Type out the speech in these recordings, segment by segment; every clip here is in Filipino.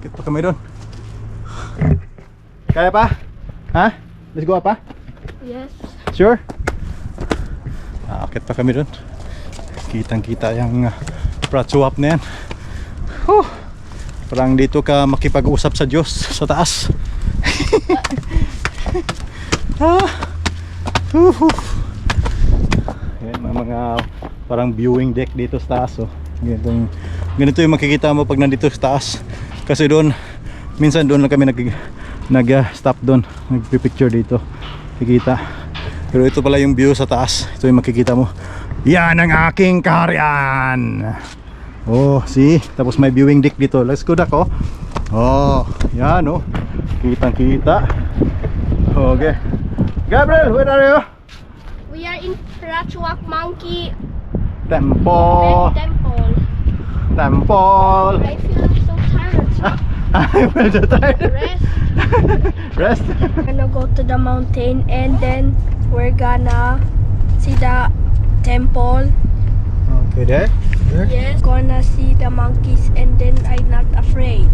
Akit pa kami doon. Kaya pa? Ha? Let's go pa? Yes. Sure? Akit pa kami doon. Kitang kita yung prat-swap na yan. Parang dito ka makipag-usap sa Diyos sa taas. Yan, mga parang viewing deck dito sa taas. Ganito yung makikita mo pag nandito sa taas. Kasi doon, minsan doon lang kami nag-stop doon, nagpipicture dito. Kikita. Pero ito pala yung view sa taas. Ito yung makikita mo. Yan ang aking kaharian. See? Tapos may viewing deck dito. Let's go, Dak, yan, kitang kita. Okay. Gabriel, where are you? We are in Ratchwak Monkey Temple. Temple. I feel so tired. So I feel so tired. Rest. Rest. We're gonna go to the mountain and then we're gonna see the temple. Okay, there. Yes. Gonna see the monkeys and then I'm not afraid.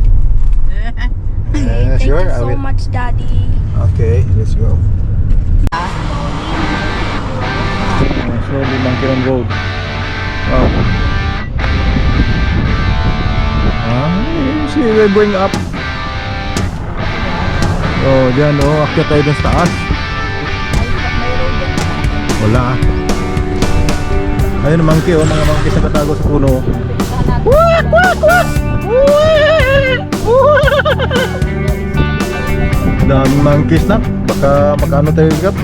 Thank Sure, you I so will. much, Daddy. Okay, let's go. Slowly Monkey Run Road. See, we're going up. Diyan, akyat tayo dun sa taas. Wala. Ayun, monkey, mga monkey sa katago sa puno. Daming monkeys na. Baka ano tayo gap?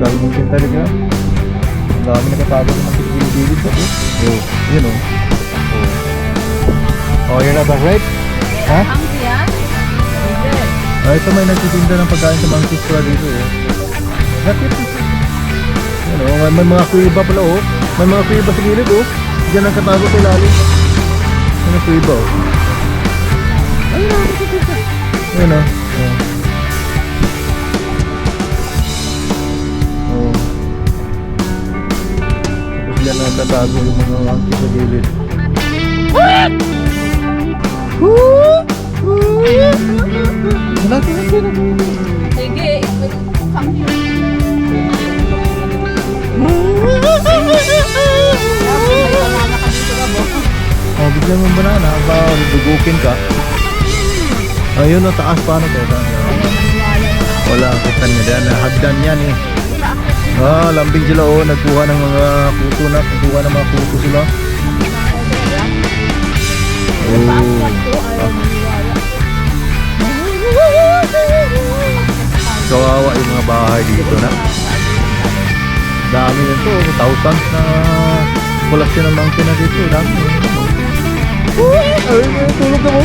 Kalmungkin tayo gap. Dami nakatago ng monkeys gilid-gilid po. Yun you're not afraid? Ha? Ito may nagtitinda ng pagkain sa monkeys pala dito Bakit? May mga kuiba pala May mga kuiba sa gilid Diyan ang katago sa ilalim. May kuiba Ayun Tapos diyan ang katago yung mga monkeys sa gilid. Sige, come here. Bigyan mo banana, dugukin ka. Ayun taas paano tayo? Wala, kita niya dyan, hagdan yan lambing sila nagkuha ng mga kuto nagkuha ng mga kuto sila. Kawawa yung mga bahay dito na. Dami nito, thousands na koleksyon ng monkey na dito. Dami. Tulog na mo.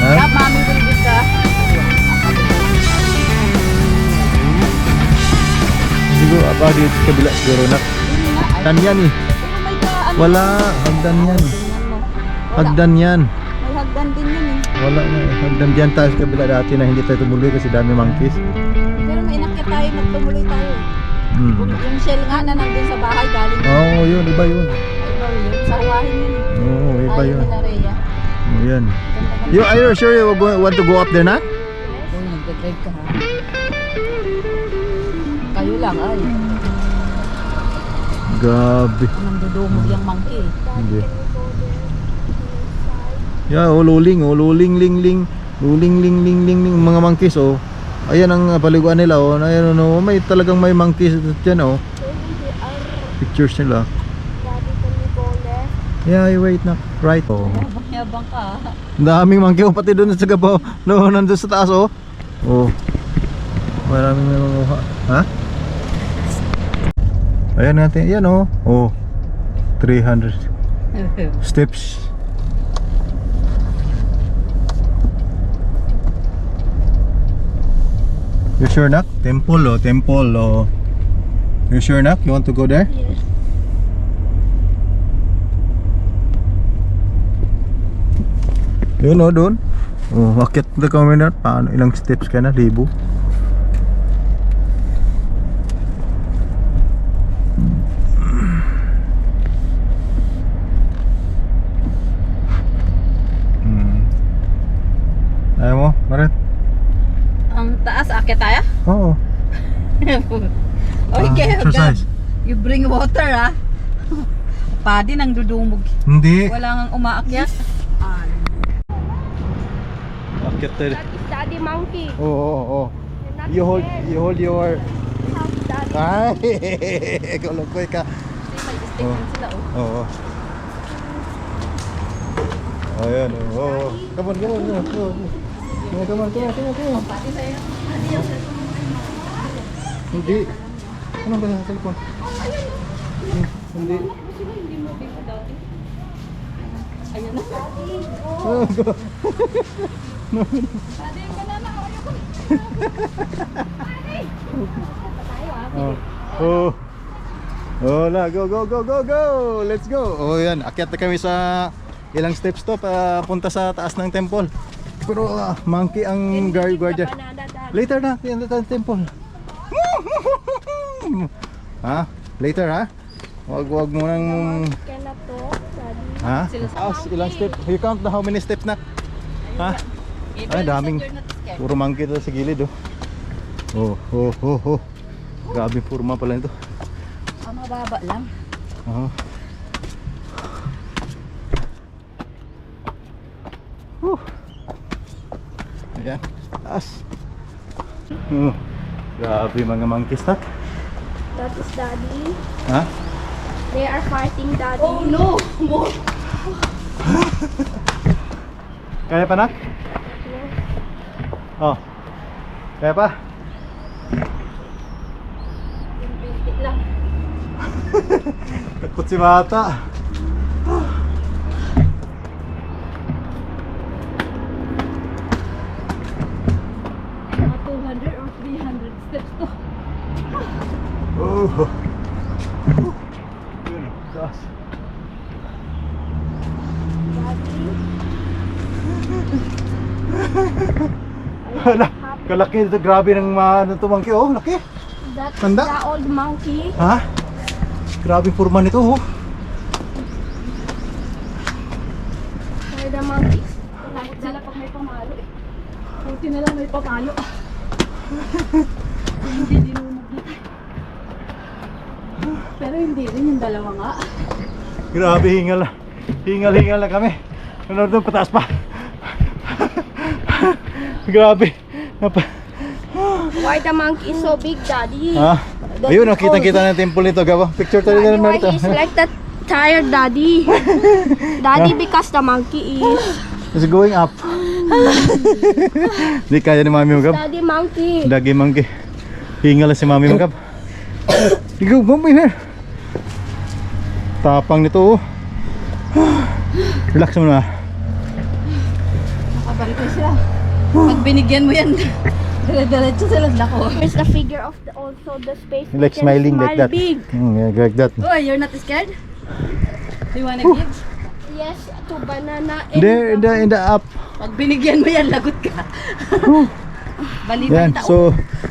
Kaya mami tulog ka. Siguro apa dito sa kabila siguro na. Hagdan yan Wala, hagdan yan. Hagdan yan. May hagdan din yun Wala na hagdan dyan tayo sa kabila dati na hindi tayo tumuloy kasi dami monkeys. Pero may inakyat tayo, nagtumuloy tayo Yung shell nga na nandun sa bahay galing Yun, iba yun. Sa huwahin yun Iba yun. Minareya. Yan. Are you sure you want to go up there na? Nagdadrive ka ha. Kayo lang ay. Gabi. Nandudumog yung monkey. Hindi. Luling, luling, ling, ling. Luling, ling, ling, ling, ling. Mga monkeys Ayan ang paliguan nila Ayan may talagang may monkeys dyan Pictures nila. Yeah, wait na. Right. Yabang ka. Daming monkey pati doon sa gabaw. Nandun sa taas Maraming nangunguha. Ha? Ayan natin. Ayan 300 steps. You sure nak? Temple temple You sure nak? You want to go there? Yes. Yun doon. Bakit na kami na? Paano? Ilang steps ka na? 1,000? Akit tayo? Oo. Okay, exercise. You bring water ah. Padi nang dudumog. Hindi. Wala nang umaakyat. Akit tayo. That is Daddy Monkey. Oo. You're not You hold scared. your... How's Daddy? Ay! Kulukoy ka. May stick din sila oh. Oo. Ayan, oo. Come on. Come on. Padi sa'yo. Hindi. Ano ba sa cellphone? Hindi. Ayan na. Oh. Hola, go. Let's go. Oh, yan. Akyat na kami sa ilang steps to papunta sa taas ng temple. Pero monkey ang guardian. Banana, Daddy. Later na, yan na temple. Ha? Later ha? Wag mo nang Cannot talk, Daddy. ha? Sila sa Taas, ilang step? You count na how many steps na? Ha? Ay, daming puro monkey dito sa gilid oh. Oh. Grabe forma pala nito. Mababa lang. Oo. Ayan, taas. Grabe mga monkey stock. That is Daddy. Ha? They are fighting, Daddy. Oh no! More! Kaya pa nak? Oh. Kaya pa? Binti lang. Takot si bata. Mga 200 or 300 steps to. Oh. Yun, taas. Hala, kalaki ito. Grabe ng ano to monkey. Oh, laki. That's Tanda? the old monkey. Ha? Grabe forma nito oh. Where the monkeys? Takot sila pag may pamalo eh. Buti na lang may pamalo. Hindi dinumog dito. Pero hindi rin yung dalawa nga. Grabe, hingal na kami. Ano doon, pataas pa. Grabe. Why the monkey is so big, Daddy? Ha? Ayun, nakita ng temple nito. Gabo, picture tayo Daddy, na why naman ito. he's like that tired, Daddy? Daddy, because the monkey is... It's going up. Hindi kaya ni Mami Magab. Daddy monkey. Lagi monkey. Hingal na si Mami Magab. Ikaw, bumay here. Tapang nito oh. Relax mo na. Nakabalik na siya. Pag binigyan mo yan, dire-diretso sila lako. Here's the figure of the, also the space. Like We can smiling like smile that. Big. Yeah, like that. Oh, you're not scared? Do you wanna give? Yes, to banana and In the up. Pag binigyan mo yan, lagot ka. Yan, Baliban tao. so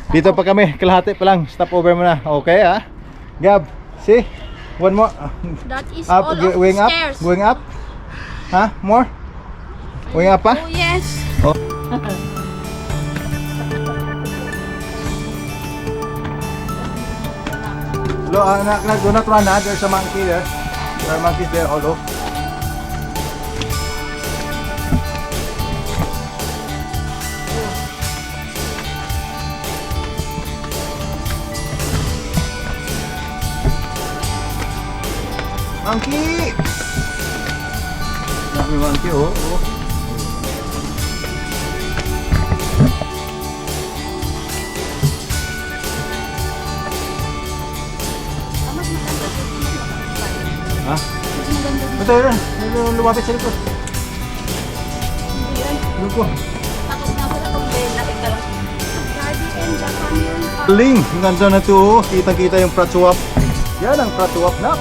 dito pa kami, kalahati pa lang. Stop over muna. Okay ha? Gab, see? One more. that is Up, all of going up. stairs. Going up. Ha? More? Going up pa? Oh yes. Oh. Do not run ha. There's a monkey there. There are monkeys there all over. Monkey! Dami monkey oh. Ha? Ito yun. Lumapit sa likod. Yun ko. Takot na ako na itong Ben. Nakita lang. Daddy and the canyon. Ling! Ang ganda na ito oh. Kita-kita yung Prachuap. Yan ang Prachuap na.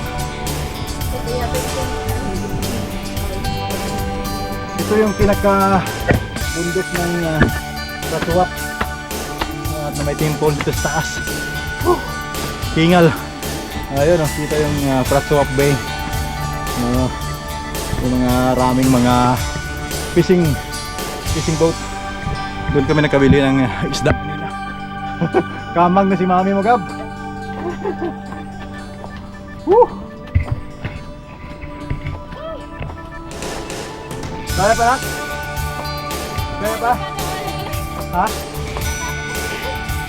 Ito yung pinaka bundok ng Prachuap. Na may temple dito sa taas. Hingal. Ayun oh, kita yung Prachuap Bay. Yung mga raming mga fishing boat. Doon kami nakabili ng isda nila. Kamang na si mami mo, Gab. Woo! Kaya pa, Nak? Kaya pa? Ha?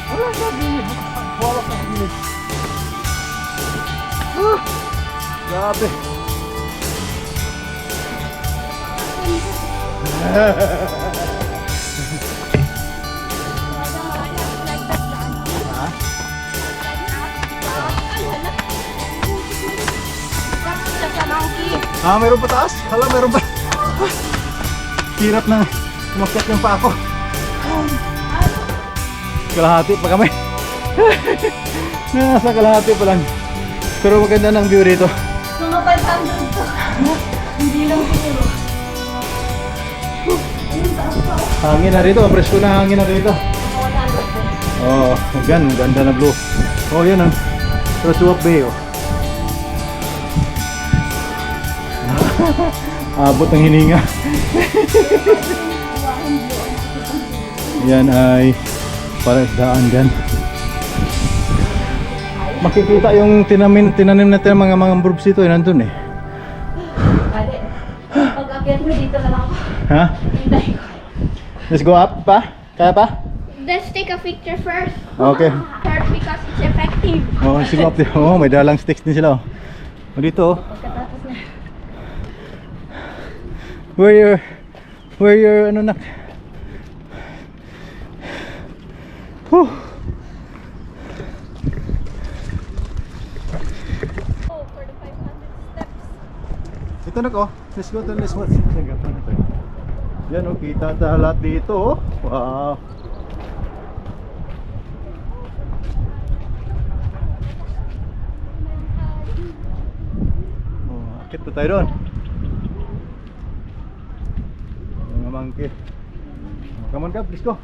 Wala sa gilid. Wala sa gilid. Grabe. Ah, meron pa taas? Hala, meron pa. Hirap na umakyat yung pa ako. Kalahati pa kami. Nasa kalahati pa lang. Pero maganda ng view dito. Mga 500 to. Hindi lang siguro. Hangin na rito, presko na hangin na rito. Oh, ganda na blue. Oh, yun ang Rasuak Bay. Oh. Abot ng hininga. Yan ay para daan dyan. Makikita yung tinanim natin mga bulbs dito, nandun eh. Pag-akyat mo dito lang ako. Ha? Hintay ko. Let's go up pa? Kaya pa? Let's take a picture first. Okay. First because it's effective. Oh, let's go up there. Oh, may dalang sticks din sila. Oh, dito oh. Pagkatapos na. Where your ano nak? Whew. Oh, for the 500 steps. Ito nak oh. Let's go to this one. Yan oh, kita ta lahat dito oh. Wow. Oh, akit pa tayo doon. Mga monkey. Come on, Gab, let's go.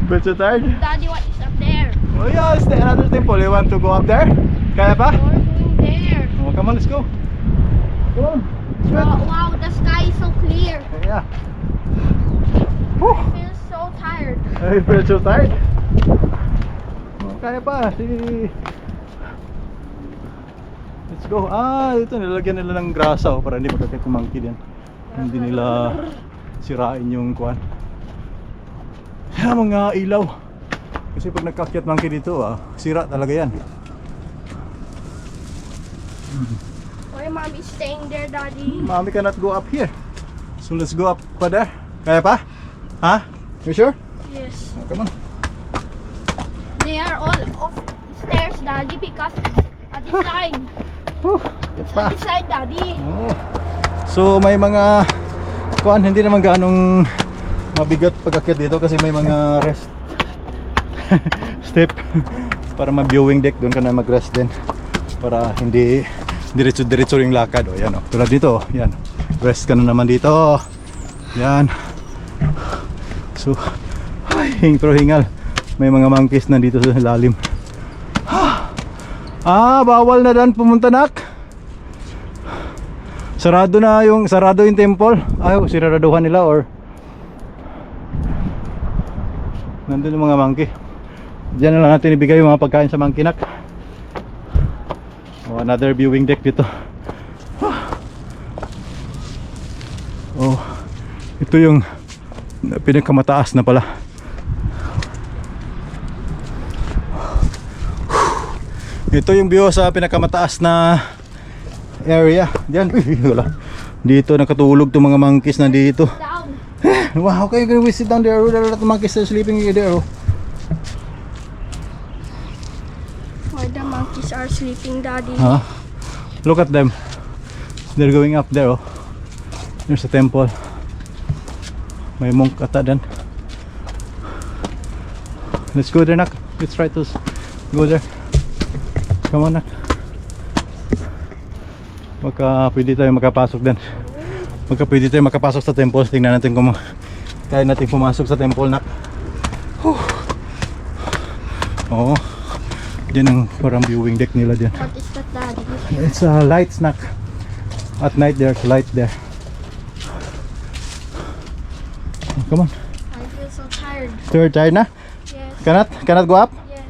But so tired? Daddy, what is up there? Oh yeah, it's the another temple. You want to go up there? Kaya pa? We're going there. Oh, come on, let's go. Come on. Let's go. Wow, the sky is so clear. Yeah. Whew. I feel so tired. I feel so tired. Oh, kaya pa. Let's go. Ah, ito nilagyan nila ng grasa oh, para hindi magkakit yung monkey din. Hindi nila sirain yung kuan. Yan mga ilaw. Kasi pag nagkakyat monkey dito sira talaga yan. Why mommy staying there, Daddy? Mommy cannot go up here. So let's go up pa there. Kaya pa? Ha? You sure? Yes. Oh, come on. They are all off stairs, Daddy, because at this side. Whew, get pa. At this side, Daddy. Oh. So may mga kuan, hindi naman ganong mabigat pag-akyat dito kasi may mga rest step para ma-viewing deck. Doon ka na mag-rest din para hindi diretso yung lakad. O yan o, tulad dito, yan, rest ka na naman dito. Yan. So pero hingal, may mga monkeys na dito sa lalim. Bawal na dan pumunta nak. Sarado yung temple. Ay, sinaraduhan nila or nandun yung mga monkey. Diyan na lang natin ibigay yung mga pagkain sa monkey nak. Oh, another viewing deck dito. Oh, ito yung pinakamataas na pala. Ito yung view sa pinakamataas na area. Diyan, wala. Dito nakatulog tong mga monkeys na dito. Down. Wow, okay, we sit down there. There are a lot of monkeys sleeping there. Why the monkeys are sleeping, Daddy? Huh? Look at them. They're going up there. Oh. There's a temple. May monk ata dyan. Let's go there, nak. Let's try to go there. Come on, nak. Baka pwede tayo makapasok din. Baka pwede tayo makapasok sa temple. Tingnan natin kung kaya natin pumasok sa temple, nak. Oo. Diyan ang parang viewing deck nila dyan. What is that, Daddy? It's a light snack. At night there's light there. Come on. I feel so tired. You're tired na? Yes. Cannot go up? Yes.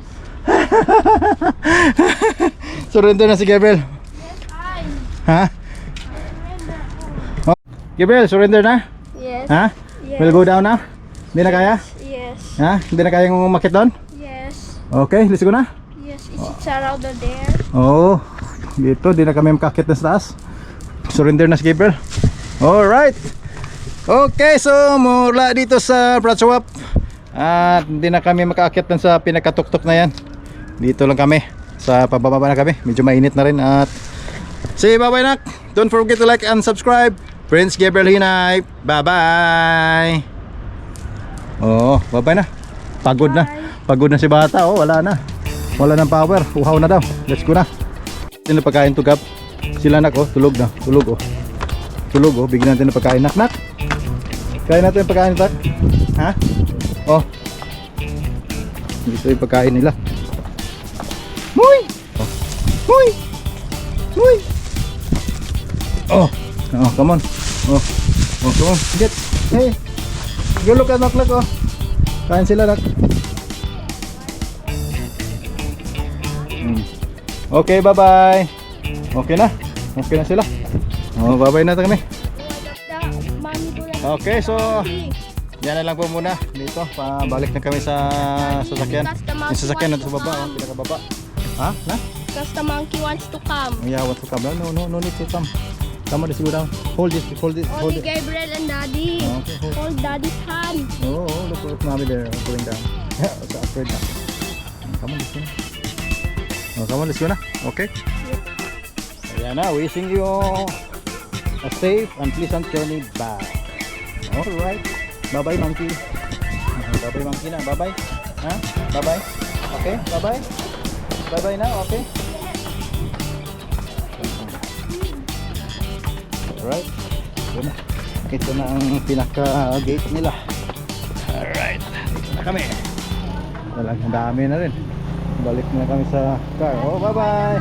Surrender na si Gabriel. Yes, I. Ha? Oh, Gabriel, surrender na? Yes. Ha? Yes. We'll go down na? Hindi na kaya? Yes. Ha? Hindi na kaya umakit doon? Yes. Okay, let's go na. Yes. Is it around there? Oo. Dito, di na kami makakit na sa taas. Surrender na si Gabriel. Alright. Okay, so mula dito sa Prachuap at hindi na kami makakit sa pinakatuktok na yan. Dito lang kami. Sa pababa na kami. Medyo mainit na rin at say bye-bye nak. Don't forget to like and subscribe. Prince Gabriel Hinay. Bye-bye. Oh, bye-bye na. Pagod na. Pagod na si bata. Oh, wala na. Wala ng power. Uhaw na daw. Let's go na. Sino pagkain to Gab? Sila nak oh, tulog na. Tulog oh. Tulog oh, bigyan natin ng pagkain. Nak. Kain natin yung pagkain tak. Ha? Oh. Dito yung pagkain nila. Muy! Oh. Muy! Muy! Oh. Oh, come on. Oh. Oh, come on. Get. Hey. Go look at Nak oh. Kain sila nak. Okay, bye-bye. Okay na. Okay na sila. Oh, bye-bye na kami. Okay, so yan na lang po muna dito. Pabalik na kami sa sasakyan. Yung sasakyan na sa baba, oh, pinakababa. Ha? Na? Because the monkey wants to come. Yeah, what's to come? No need to come. Come on, let's go down. Hold this, hold it. Only Gabriel and Daddy. Okay, hold. Hold Daddy's hand. Oh, look at mommy there, going down. Yeah, so afraid na. Come on, let's go na. Oh, come on, let's go na. Okay. Ayan na, wishing you a safe and pleasant journey back. Alright. Bye-bye, monkey. Bye-bye, monkey na. Bye-bye. Ha? Bye-bye. Okay, bye-bye. Bye-bye na, okay? Alright. Ito na. Ito na ang pinaka-gate nila. Alright. Dito na kami. Talagang dami na rin. Balik na kami sa car. Oh, bye-bye.